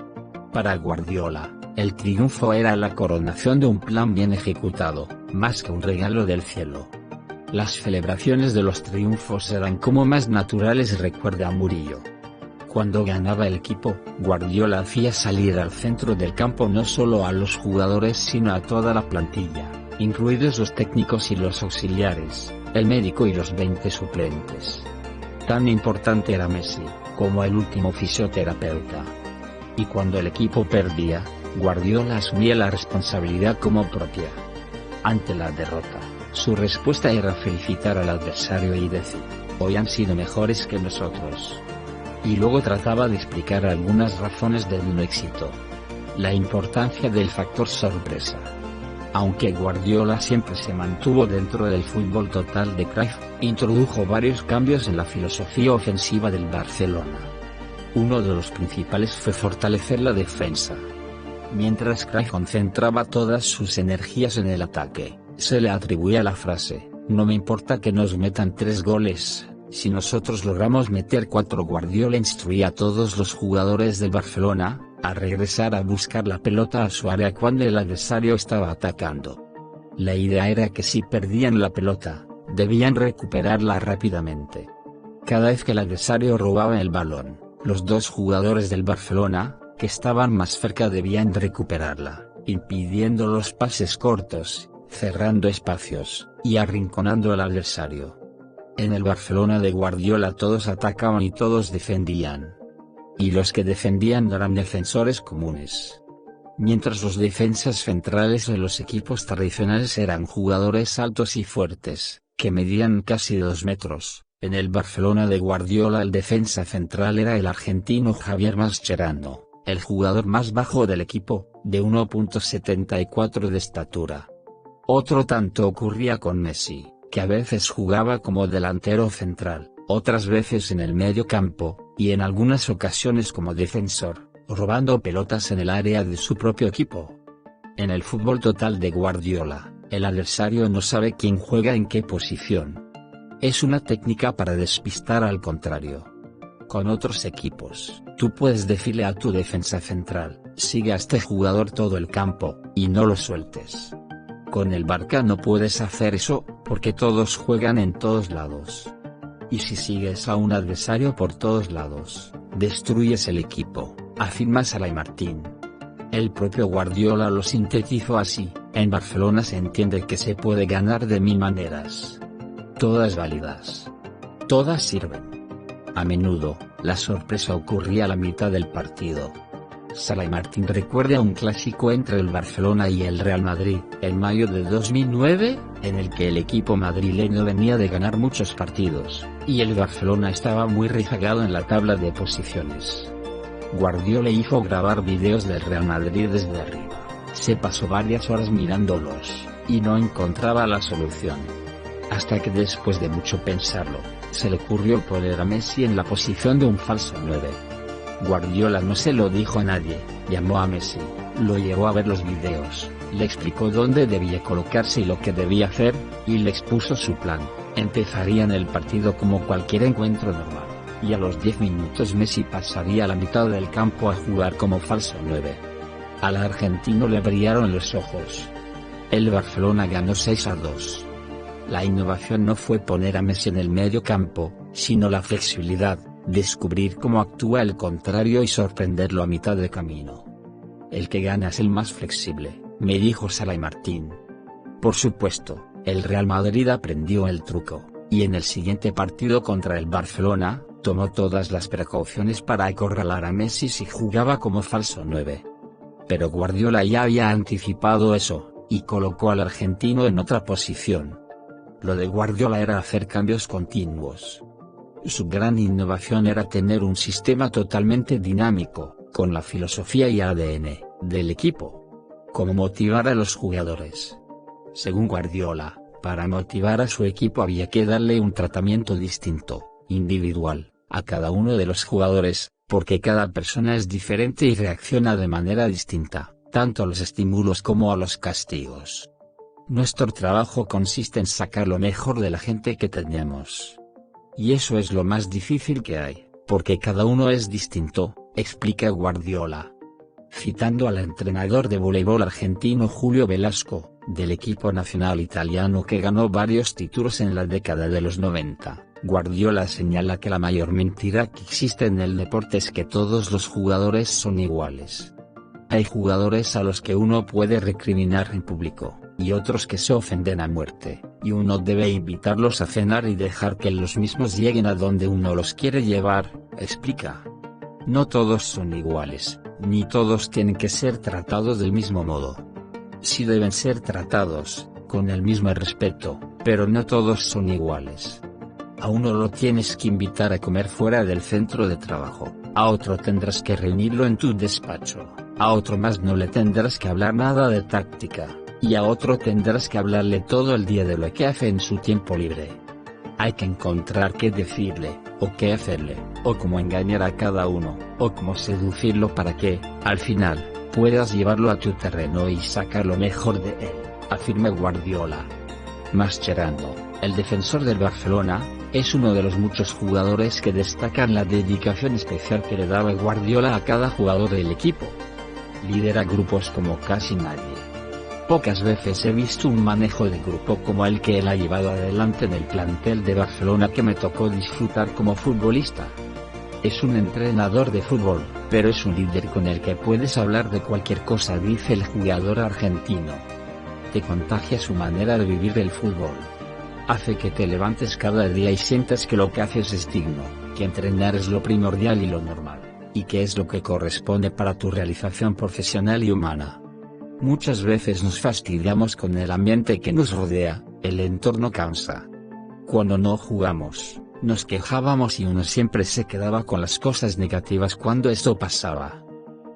Para Guardiola, el triunfo era la coronación de un plan bien ejecutado, más que un regalo del cielo. Las celebraciones de los triunfos eran como más naturales, recuerda Murillo. Cuando ganaba el equipo, Guardiola hacía salir al centro del campo no solo a los jugadores sino a toda la plantilla, incluidos los técnicos y los auxiliares, el médico y los 20 suplentes. Tan importante era Messi, como el último fisioterapeuta. Y cuando el equipo perdía, Guardiola asumía la responsabilidad como propia. Ante la derrota, su respuesta era felicitar al adversario y decir, hoy han sido mejores que nosotros. Y luego trataba de explicar algunas razones del no éxito. La importancia del factor sorpresa. Aunque Guardiola siempre se mantuvo dentro del fútbol total de Cruyff, introdujo varios cambios en la filosofía ofensiva del Barcelona. Uno de los principales fue fortalecer la defensa. Mientras Cruyff concentraba todas sus energías en el ataque, se le atribuía la frase, no me importa que nos metan 3 goles, si nosotros logramos meter 4. Guardiola instruía a todos los jugadores del Barcelona, a regresar a buscar la pelota a su área cuando el adversario estaba atacando. La idea era que si perdían la pelota, debían recuperarla rápidamente. Cada vez que el adversario robaba el balón, los 2 jugadores del Barcelona, que estaban más cerca debían recuperarla, impidiendo los pases cortos, cerrando espacios, y arrinconando al adversario. En el Barcelona de Guardiola todos atacaban y todos defendían. Y los que defendían eran defensores comunes. Mientras los defensas centrales de los equipos tradicionales eran jugadores altos y fuertes, que medían casi 2 metros, en el Barcelona de Guardiola el defensa central era el argentino Javier Mascherano, el jugador más bajo del equipo, de 1,74 de estatura. Otro tanto ocurría con Messi, que a veces jugaba como delantero central, otras veces en el medio campo, y en algunas ocasiones como defensor, robando pelotas en el área de su propio equipo. En el fútbol total de Guardiola, el adversario no sabe quién juega en qué posición. Es una técnica para despistar al contrario. Con otros equipos, tú puedes decirle a tu defensa central, sigue a este jugador todo el campo, y no lo sueltes. Con el Barça no puedes hacer eso, porque todos juegan en todos lados. Y si sigues a un adversario por todos lados, destruyes el equipo, afirma Sala y Martín. El propio Guardiola lo sintetizó así, en Barcelona se entiende que se puede ganar de 1000 maneras. Todas válidas. Todas sirven. A menudo, La sorpresa ocurría a la mitad del partido. Sala y Martín recuerda un clásico entre el Barcelona y el Real Madrid, en mayo de 2009, en el que el equipo madrileño venía de ganar muchos partidos, y el Barcelona estaba muy rezagado en la tabla de posiciones. Guardiola hizo grabar vídeos del Real Madrid desde arriba. Se pasó varias horas mirándolos, y no encontraba la solución. Hasta que después de mucho pensarlo, se le ocurrió poner a Messi en la posición de un falso 9. Guardiola no se lo dijo a nadie, llamó a Messi, lo llevó a ver los vídeos, le explicó dónde debía colocarse y lo que debía hacer, y le expuso su plan. Empezarían el partido como cualquier encuentro normal, y a los 10 minutos Messi pasaría a la mitad del campo a jugar como falso 9. Al argentino le brillaron los ojos. El Barcelona ganó 6-2. La innovación no fue poner a Messi en el medio campo, sino la flexibilidad, descubrir cómo actúa el contrario y sorprenderlo a mitad de camino. El que gana es el más flexible, me dijo Sala y Martín. Por supuesto, el Real Madrid aprendió el truco, y en el siguiente partido contra el Barcelona, tomó todas las precauciones para acorralar a Messi si jugaba como falso 9. Pero Guardiola ya había anticipado eso, y colocó al argentino en otra posición. Lo de Guardiola era hacer cambios continuos. Su gran innovación era tener un sistema totalmente dinámico, con la filosofía y ADN del equipo. Cómo motivar a los jugadores. Según Guardiola, para motivar a su equipo había que darle un tratamiento distinto, individual, a cada uno de los jugadores, porque cada persona es diferente y reacciona de manera distinta, tanto a los estímulos como a los castigos. Nuestro trabajo consiste en sacar lo mejor de la gente que tenemos. Y eso es lo más difícil que hay, porque cada uno es distinto, explica Guardiola. Citando al entrenador de voleibol argentino Julio Velasco, del equipo nacional italiano que ganó varios títulos en la década de los 90, Guardiola señala que la mayor mentira que existe en el deporte es que todos los jugadores son iguales. Hay jugadores a los que uno puede recriminar en público, y otros que se ofenden a muerte, y uno debe invitarlos a cenar y dejar que los mismos lleguen a donde uno los quiere llevar, explica. No todos son iguales, ni todos tienen que ser tratados del mismo modo. Sí deben ser tratados, con el mismo respeto, pero no todos son iguales. A uno lo tienes que invitar a comer fuera del centro de trabajo, a otro tendrás que reunirlo en tu despacho, a otro más no le tendrás que hablar nada de táctica, y a otro tendrás que hablarle todo el día de lo que hace en su tiempo libre. Hay que encontrar qué decirle, o qué hacerle, o cómo engañar a cada uno, o cómo seducirlo para que, al final, puedas llevarlo a tu terreno y sacar lo mejor de él, afirma Guardiola. Mascherano, el defensor del Barcelona, es uno de los muchos jugadores que destacan la dedicación especial que le daba Guardiola a cada jugador del equipo. Lidera grupos como casi nadie. Pocas veces he visto un manejo de grupo como el que él ha llevado adelante en el plantel de Barcelona que me tocó disfrutar como futbolista. Es un entrenador de fútbol, pero es un líder con el que puedes hablar de cualquier cosa, dice el jugador argentino. Te contagia su manera de vivir el fútbol. Hace que te levantes cada día y sientas que lo que haces es digno, que entrenar es lo primordial y lo normal, y que es lo que corresponde para tu realización profesional y humana. Muchas veces nos fastidiamos con el ambiente que nos rodea, el entorno cansa. Cuando no jugamos, nos quejábamos y uno siempre se quedaba con las cosas negativas cuando esto pasaba.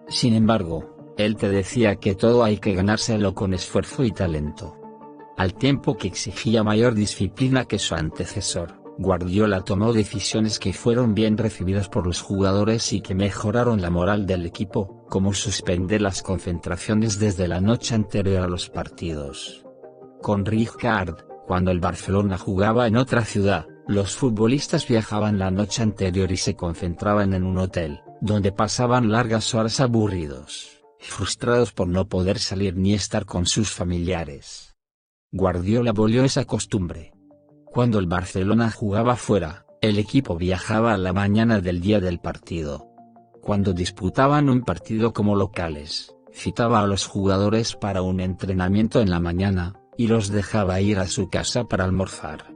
Sin embargo, él te decía que todo hay que ganárselo con esfuerzo y talento. Al tiempo que exigía mayor disciplina que su antecesor, Guardiola tomó decisiones que fueron bien recibidas por los jugadores y que mejoraron la moral del equipo, como suspender las concentraciones desde la noche anterior a los partidos. Con Rijkaard, cuando el Barcelona jugaba en otra ciudad, los futbolistas viajaban la noche anterior y se concentraban en un hotel, donde pasaban largas horas aburridos, frustrados por no poder salir ni estar con sus familiares. Guardiola abolió esa costumbre. Cuando el Barcelona jugaba fuera, el equipo viajaba a la mañana del día del partido. Cuando disputaban un partido como locales, citaba a los jugadores para un entrenamiento en la mañana, y los dejaba ir a su casa para almorzar.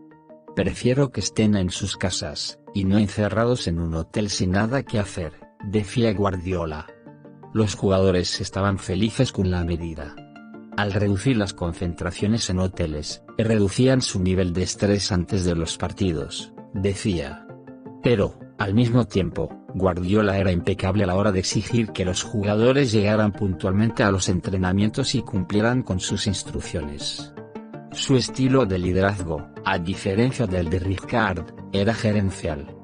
Prefiero que estén en sus casas, y no encerrados en un hotel sin nada que hacer, decía Guardiola. Los jugadores estaban felices con la medida. Al reducir las concentraciones en hoteles, reducían su nivel de estrés antes de los partidos, decía. Pero, al mismo tiempo, Guardiola era impecable a la hora de exigir que los jugadores llegaran puntualmente a los entrenamientos y cumplieran con sus instrucciones. Su estilo de liderazgo, a diferencia del de Rijkaard, era gerencial.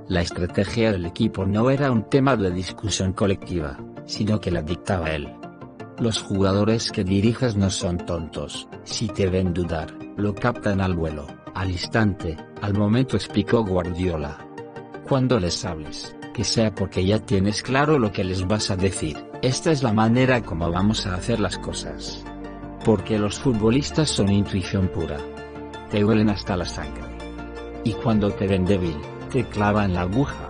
La estrategia del equipo no era un tema de discusión colectiva, sino que la dictaba él. Los jugadores que diriges no son tontos, si te ven dudar, lo captan al vuelo, al instante, al momento, explicó Guardiola. Cuando les hables, que sea porque ya tienes claro lo que les vas a decir, esta es la manera como vamos a hacer las cosas. Porque los futbolistas son intuición pura. Te huelen hasta la sangre. Y cuando te ven débil, te clavan la aguja.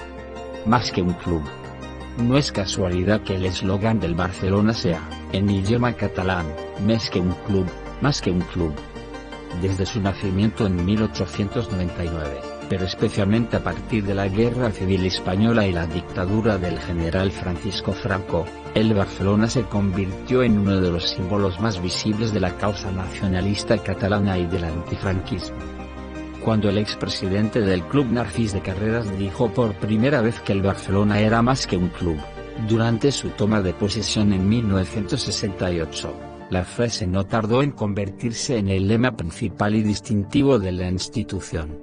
Más que un club. No es casualidad que el eslogan del Barcelona sea, en idioma catalán, més que un club, más que un club. Desde su nacimiento en 1899, pero especialmente a partir de la Guerra Civil Española y la dictadura del general Francisco Franco, el Barcelona se convirtió en uno de los símbolos más visibles de la causa nacionalista catalana y del antifranquismo. Cuando el expresidente del club Narcís de Carreras dijo por primera vez que el Barcelona era más que un club, durante su toma de posesión en 1968, la frase no tardó en convertirse en el lema principal y distintivo de la institución.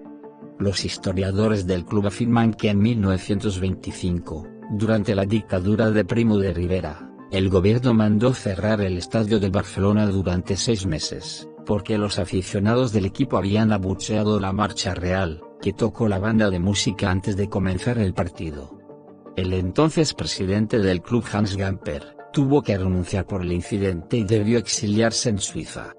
Los historiadores del club afirman que en 1925, durante la dictadura de Primo de Rivera, el gobierno mandó cerrar el estadio del Barcelona durante 6 meses, porque los aficionados del equipo habían abucheado la marcha real, que tocó la banda de música antes de comenzar el partido. El entonces presidente del club, Hans Gamper, tuvo que renunciar por el incidente y debió exiliarse en Suiza.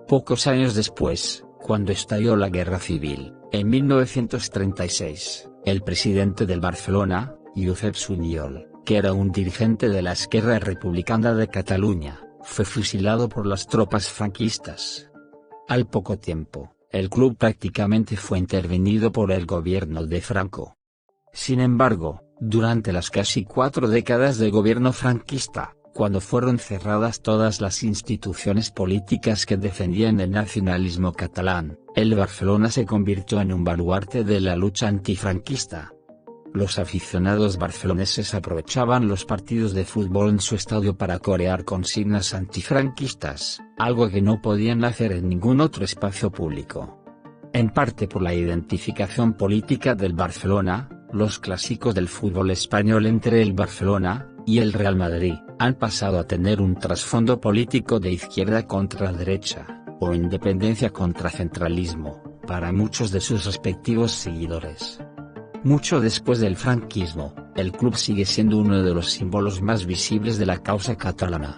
Pocos años después, cuando estalló la guerra civil, en 1936, el presidente del Barcelona, Josep Sunyol, que era un dirigente de la Esquerra Republicana de Cataluña, fue fusilado por las tropas franquistas. Al poco tiempo, el club prácticamente fue intervenido por el gobierno de Franco. Sin embargo, durante las casi 4 décadas de gobierno franquista, cuando fueron cerradas todas las instituciones políticas que defendían el nacionalismo catalán, el Barcelona se convirtió en un baluarte de la lucha antifranquista. Los aficionados barceloneses aprovechaban los partidos de fútbol en su estadio para corear consignas antifranquistas, algo que no podían hacer en ningún otro espacio público. En parte por la identificación política del Barcelona, los clásicos del fútbol español entre el Barcelona y el Real Madrid han pasado a tener un trasfondo político de izquierda contra derecha, o independencia contra centralismo, para muchos de sus respectivos seguidores. Mucho después del franquismo, el club sigue siendo uno de los símbolos más visibles de la causa catalana.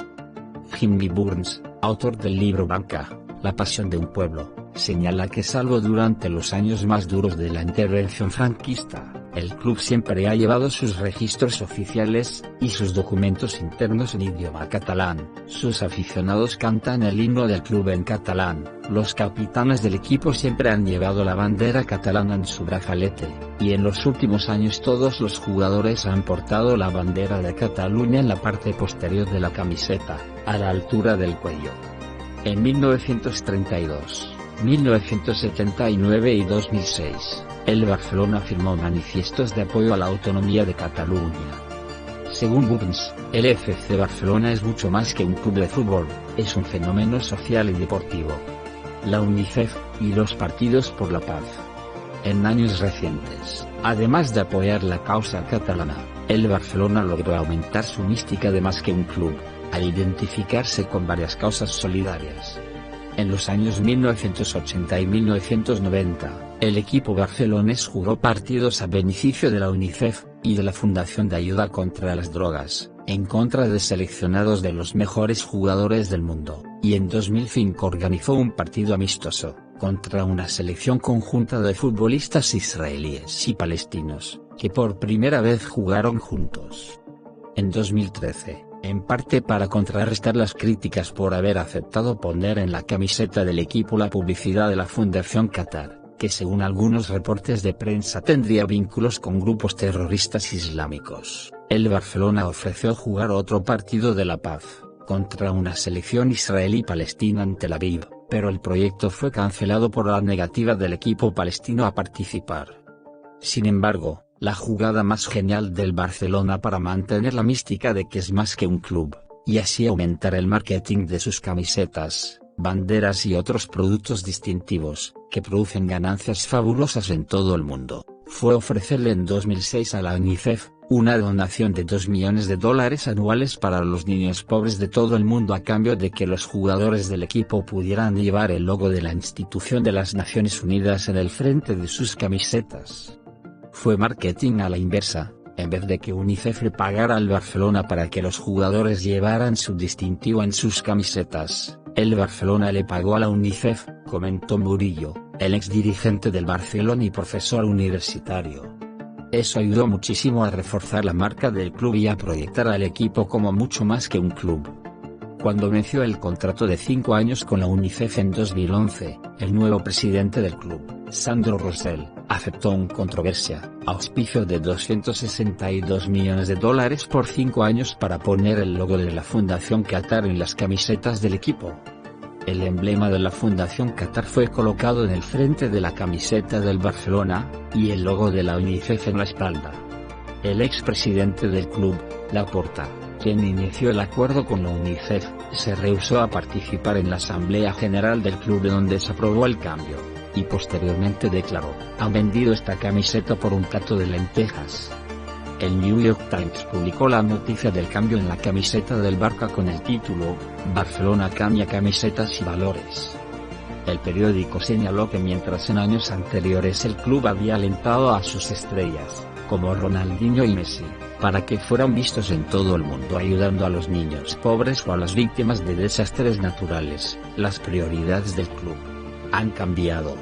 Jimmy Burns, autor del libro Banca, La pasión de un pueblo, señala que salvo durante los años más duros de la intervención franquista, el club siempre ha llevado sus registros oficiales y sus documentos internos en idioma catalán. Sus aficionados cantan el himno del club en catalán, los capitanes del equipo siempre han llevado la bandera catalana en su brazalete, y en los últimos años todos los jugadores han portado la bandera de Cataluña en la parte posterior de la camiseta, a la altura del cuello. En 1932, 1979 y 2006, el Barcelona firmó manifiestos de apoyo a la autonomía de Cataluña. Según Burns, el FC Barcelona es mucho más que un club de fútbol, es un fenómeno social y deportivo. La UNICEF, y los partidos por la paz. En años recientes, además de apoyar la causa catalana, el Barcelona logró aumentar su mística de más que un club, al identificarse con varias causas solidarias. En los años 1980 y 1990, el equipo barcelonés jugó partidos a beneficio de la UNICEF, y de la Fundación de Ayuda contra las Drogas, en contra de seleccionados de los mejores jugadores del mundo, y en 2005 organizó un partido amistoso, contra una selección conjunta de futbolistas israelíes y palestinos, que por primera vez jugaron juntos. En 2013, en parte para contrarrestar las críticas por haber aceptado poner en la camiseta del equipo la publicidad de la Fundación Qatar, que según algunos reportes de prensa tendría vínculos con grupos terroristas islámicos. El Barcelona ofreció jugar otro partido de la paz, contra una selección israelí-palestina en Tel Aviv, pero el proyecto fue cancelado por la negativa del equipo palestino a participar. Sin embargo, la jugada más genial del Barcelona para mantener la mística de que es más que un club, y así aumentar el marketing de sus camisetas, banderas y otros productos distintivos, que producen ganancias fabulosas en todo el mundo, fue ofrecerle en 2006 a la UNICEF, una donación de $2 millones anuales para los niños pobres de todo el mundo a cambio de que los jugadores del equipo pudieran llevar el logo de la institución de las Naciones Unidas en el frente de sus camisetas. Fue marketing a la inversa. En vez de que UNICEF le pagara al Barcelona para que los jugadores llevaran su distintivo en sus camisetas, el Barcelona le pagó a la UNICEF, comentó Murillo, el ex dirigente del Barcelona y profesor universitario. Eso ayudó muchísimo a reforzar la marca del club y a proyectar al equipo como mucho más que un club. Cuando venció el contrato de 5 años con la UNICEF en 2011, el nuevo presidente del club, Sandro Rosell, aceptó un controversia, auspicio de $262 millones por 5 años para poner el logo de la Fundación Qatar en las camisetas del equipo. El emblema de la Fundación Qatar fue colocado en el frente de la camiseta del Barcelona, y el logo de la UNICEF en la espalda. El expresidente del club, Laporta, quien inició el acuerdo con la UNICEF, se rehusó a participar en la Asamblea General del club donde se aprobó el cambio, y posteriormente declaró: "Han vendido esta camiseta por un plato de lentejas". El New York Times publicó la noticia del cambio en la camiseta del Barça con el título, "Barcelona cambia camisetas y valores". El periódico señaló que mientras en años anteriores el club había alentado a sus estrellas, como Ronaldinho y Messi, para que fueran vistos en todo el mundo ayudando a los niños pobres o a las víctimas de desastres naturales, las prioridades del club han cambiado.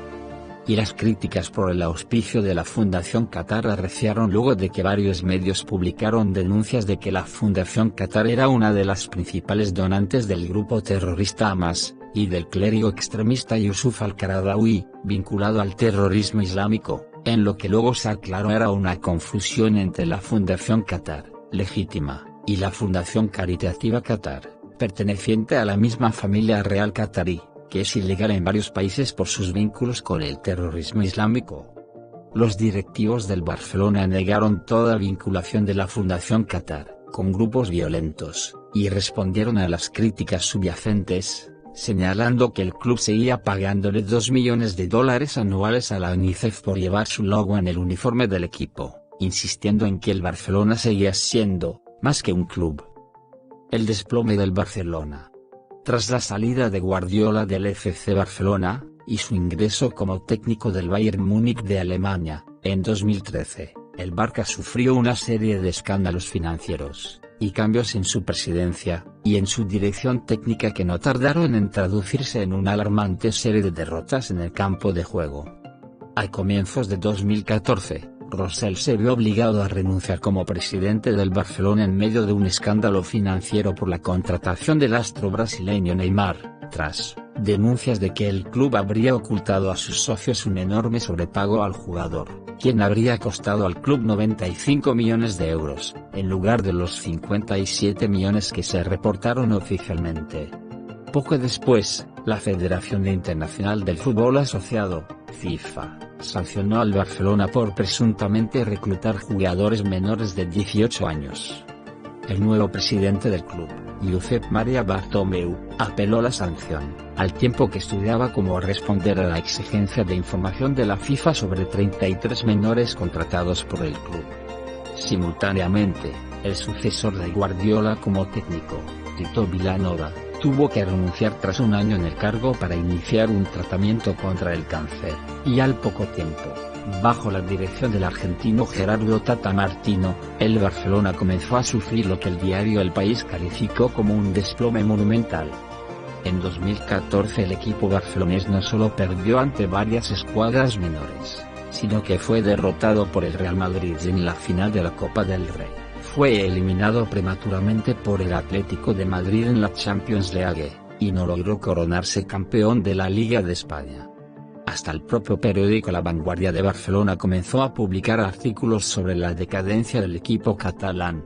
Y las críticas por el auspicio de la Fundación Qatar arreciaron luego de que varios medios publicaron denuncias de que la Fundación Qatar era una de las principales donantes del grupo terrorista Hamas, y del clérigo extremista Yusuf al-Qaradawi, vinculado al terrorismo islámico, en lo que luego se aclaró era una confusión entre la Fundación Qatar, legítima, y la Fundación Caritativa Qatar, perteneciente a la misma familia real qatarí, que es ilegal en varios países por sus vínculos con el terrorismo islámico. Los directivos del Barcelona negaron toda vinculación de la Fundación Qatar con grupos violentos, y respondieron a las críticas subyacentes, señalando que el club seguía pagándole $2 millones anuales a la UNICEF por llevar su logo en el uniforme del equipo, insistiendo en que el Barcelona seguía siendo más que un club. El desplome del Barcelona. Tras la salida de Guardiola del FC Barcelona, y su ingreso como técnico del Bayern Múnich de Alemania, en 2013, el Barça sufrió una serie de escándalos financieros, y cambios en su presidencia, y en su dirección técnica que no tardaron en traducirse en una alarmante serie de derrotas en el campo de juego. A comienzos de 2014, Rosell se vio obligado a renunciar como presidente del Barcelona en medio de un escándalo financiero por la contratación del astro brasileño Neymar, tras denuncias de que el club habría ocultado a sus socios un enorme sobrepago al jugador, quien habría costado al club 95 millones de euros, en lugar de los 57 millones que se reportaron oficialmente. Poco después, la Federación Internacional del Fútbol Asociado, FIFA, sancionó al Barcelona por presuntamente reclutar jugadores menores de 18 años. El nuevo presidente del club, Josep Maria Bartomeu, apeló la sanción, al tiempo que estudiaba cómo responder a la exigencia de información de la FIFA sobre 33 menores contratados por el club. Simultáneamente, el sucesor de Guardiola como técnico, Tito Vilanova, tuvo que renunciar tras un año en el cargo para iniciar un tratamiento contra el cáncer, y al poco tiempo, bajo la dirección del argentino Gerardo Tata Martino, el Barcelona comenzó a sufrir lo que el diario El País calificó como un desplome monumental. En 2014 el equipo barcelonés no solo perdió ante varias escuadras menores, sino que fue derrotado por el Real Madrid en la final de la Copa del Rey. Fue eliminado prematuramente por el Atlético de Madrid en la Champions League, y no logró coronarse campeón de la Liga de España. Hasta el propio periódico La Vanguardia de Barcelona comenzó a publicar artículos sobre la decadencia del equipo catalán.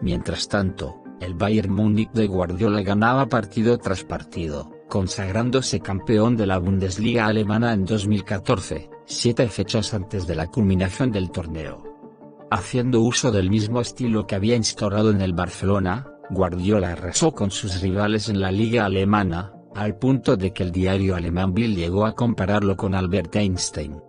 Mientras tanto, el Bayern Múnich de Guardiola ganaba partido tras partido, consagrándose campeón de la Bundesliga alemana en 2014, 7 fechas antes de la culminación del torneo. Haciendo uso del mismo estilo que había instaurado en el Barcelona, Guardiola arrasó con sus rivales en la liga alemana, al punto de que el diario alemán Bild llegó a compararlo con Albert Einstein.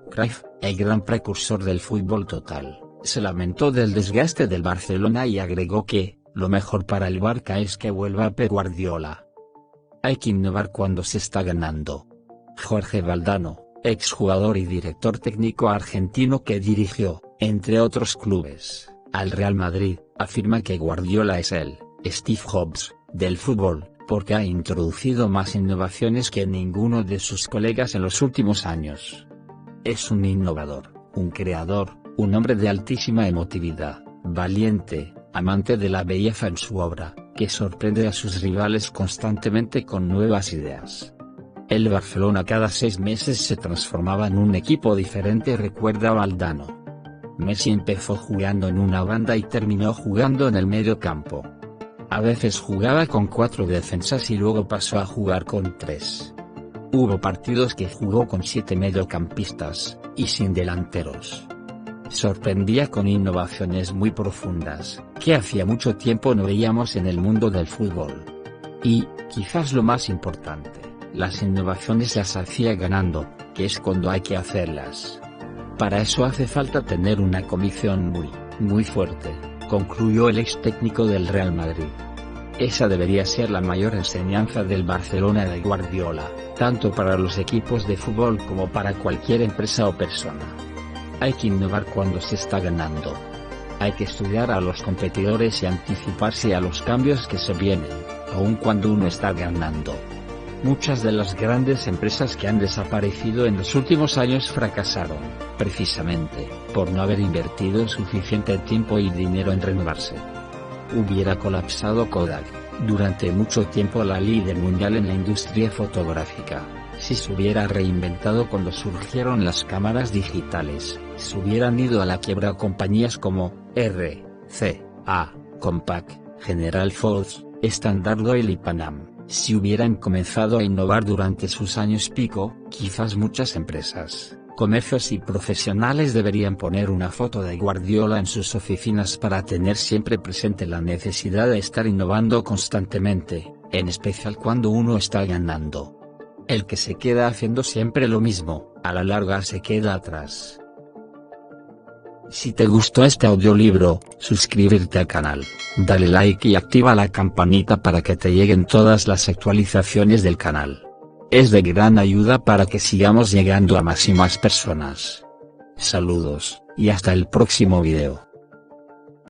Cruyff, el gran precursor del fútbol total, se lamentó del desgaste del Barcelona y agregó que, lo mejor para el Barça es que vuelva Pep Guardiola. Hay que innovar cuando se está ganando. Jorge Valdano, exjugador y director técnico argentino que dirigió, entre otros clubes, al Real Madrid, afirma que Guardiola es el Steve Jobs del fútbol, porque ha introducido más innovaciones que ninguno de sus colegas en los últimos años. Es un innovador, un creador, un hombre de altísima emotividad, valiente, amante de la belleza en su obra, que sorprende a sus rivales constantemente con nuevas ideas. El Barcelona cada 6 meses se transformaba en un equipo diferente, recuerda Valdano. Messi empezó jugando en una banda y terminó jugando en el medio campo. A veces jugaba con 4 defensas y luego pasó a jugar con 3. Hubo partidos que jugó con 7 mediocampistas, y sin delanteros. Sorprendía con innovaciones muy profundas, que hacía mucho tiempo no veíamos en el mundo del fútbol. Y, quizás lo más importante, las innovaciones las hacía ganando, que es cuando hay que hacerlas. Para eso hace falta tener una convicción muy fuerte, concluyó el ex técnico del Real Madrid. Esa debería ser la mayor enseñanza del Barcelona de Guardiola, tanto para los equipos de fútbol como para cualquier empresa o persona. Hay que innovar cuando se está ganando. Hay que estudiar a los competidores y anticiparse a los cambios que se vienen, aun cuando uno está ganando. Muchas de las grandes empresas que han desaparecido en los últimos años fracasaron, precisamente, por no haber invertido suficiente tiempo y dinero en renovarse. Hubiera colapsado Kodak, durante mucho tiempo la líder mundial en la industria fotográfica, si se hubiera reinventado cuando surgieron las cámaras digitales. Se hubieran ido a la quiebra compañías como RCA, Compaq, General Foods, Standard Oil y Panam. Si hubieran comenzado a innovar durante sus años pico, quizás muchas empresas, comercios y profesionales deberían poner una foto de Guardiola en sus oficinas para tener siempre presente la necesidad de estar innovando constantemente, en especial cuando uno está ganando. El que se queda haciendo siempre lo mismo, a la larga se queda atrás. Si te gustó este audiolibro, suscríbete al canal, dale like y activa la campanita para que te lleguen todas las actualizaciones del canal. Es de gran ayuda para que sigamos llegando a más y más personas. Saludos, y hasta el próximo video.